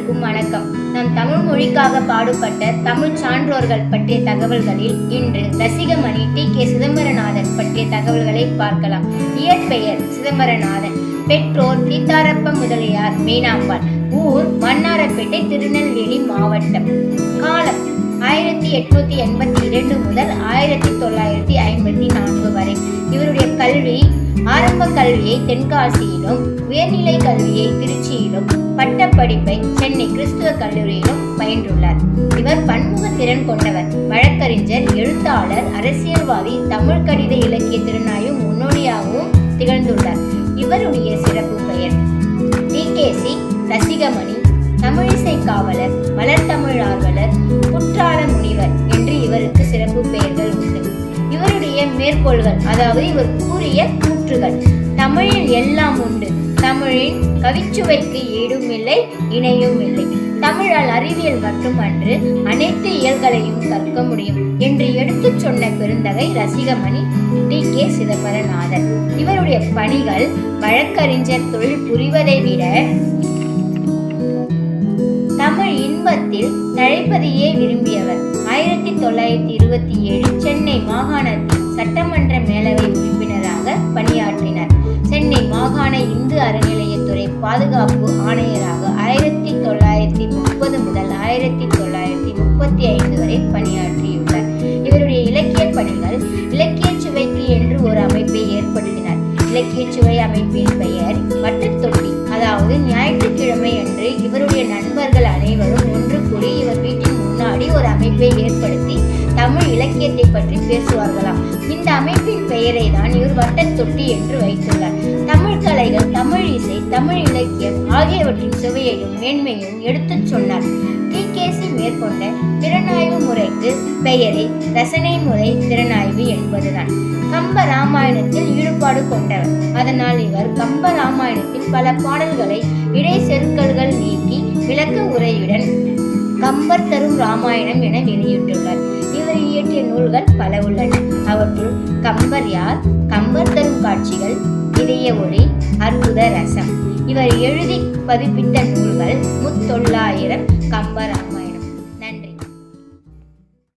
அனைவருக்கும் வணக்கம். நம் தமிழ் மொழிக்காக பாடுபட்ட தமிழ் சான்றோர்கள் பற்றிய தகவல்களில் இன்று ரசிகமணி டி.கே. சிதம்பரநாதன் பற்றிய தகவல்களை பார்க்கலாம். இயற்பெயர் சிதம்பரநாதன். பெற்றோர் சீத்தாரப்ப முதலியார் மீனாம்பாள். ஊர் வண்ணாரப்பேட்டை, திருநெல்வேலி மாவட்டம். காலம் 1882 முதல் 1954 வரை. இவருடைய கல்வி ஆரம்ப கல்வியை தென்காசியிலும், உயர்நிலை கல்வியை திருச்சியிலும், பட்டப்படிப்பை சென்னை கிறிஸ்துவ கல்லூரியிலும் பயின்றுள்ளார். இவர் பன்முக திறன் கொண்டவர். வழக்கறிஞர், எழுத்தாளர், அரசியல்வாதி, தமிழ் கடித இலக்கிய திறனாயும் முன்னோடியாகவும் திகழ்ந்துள்ளார். இவருடைய சிறப்பு பெயர் டி.கே.சி. ரசிகமணி, தமிழிசை காவலர், வளர்த்தமிழ் ஆர்வலர், குற்றால முனிவர் என்று இவருக்கு சிறப்பு பெயர்கள் உண்டு. இவருடைய மேற்கோள்கள், அதாவது இவர் கூறிய கூற்றுகள்: தமிழில் எல்லாம் உண்டு, தமிழின் கவிச்சுவைக்கு ஈடும் இல்லை, இணையும் இல்லை, தமிழால் அறிவியல் மட்டுமன்று அனைத்து இயல்களையும் கற்க முடியும் என்று எடுத்துச் சொன்ன பெருந்தகை ரசிகமணி டி.கே. சிதம்பரநாதன். இவருடைய பணிகள்: வழக்கறிஞர் தொழில் புரிவதை விட தமிழ் இன்பத்தில் தழைப்பதையே விரும்பியவர். 1927 சென்னை மாகாணத்தில் சட்டமன்ற மேலவை உறுப்பினராக பணியாற்றினார். சென்னை மாகாண இந்து அறநிலையத்துறை பாதுகாப்பு ஆணையராக 1930 முதல் 1935 வரை பணியாற்றியுள்ளார். இவருடைய இலக்கிய பணிகள்: இலக்கியச்சுவைக்கு என்று ஒரு அமைப்பை ஏற்படுத்தினார். இலக்கியச்சுவை அமைப்பின் பெயர் வட்டத்தொட்டி. அதாவது ஞாயிற்றுக்கிழமை அன்று இவருடைய நண்பர்கள் அனைவரும் ஒன்று கூடி இவர் வீட்டின் முன்னாடி ஒரு அமைப்பை ஏற்படுத்தி தமிழ் இலக்கியத்தை பற்றி பேசுவார்களாம். இந்த அமைப்பின் பெயரை தான் இவர் வட்டத்தொட்டி என்று வைத்துள்ளார். தமிழ் கலைகள், தமிழ் இசை, தமிழ் இலக்கியம் ஆகியவற்றின் சுவையையும் மேன்மையும் எடுத்துச் சொன்னார். டி.கே.சி. மேற்கொண்ட திறனாய்வு முறைக்கு பெயரே ரசனை முறை திறனாய்வு என்பதுதான். கம்ப ராமாயணத்தில் ஈடுபாடு கொண்டவர். அதனால் இவர் கம்ப ராமாயணத்தில் பல பாடல்களை இடை செருக்கல்கள் நீக்கி விளக்க உரையுடன் கம்பர் தரும் ராமாயணம் என வெளியிட்டுள்ளார். இவர் இயற்றிய நூல்கள் பல உள்ளன. அவற்றுள் கம்பர் யார், கம்பர் தரும் காட்சிகள், இதய ஒளி, அற்புத ரசம். இவர் எழுதி பதிப்பித்த நூல்கள் 3900 கம்ப ராமாயணம்.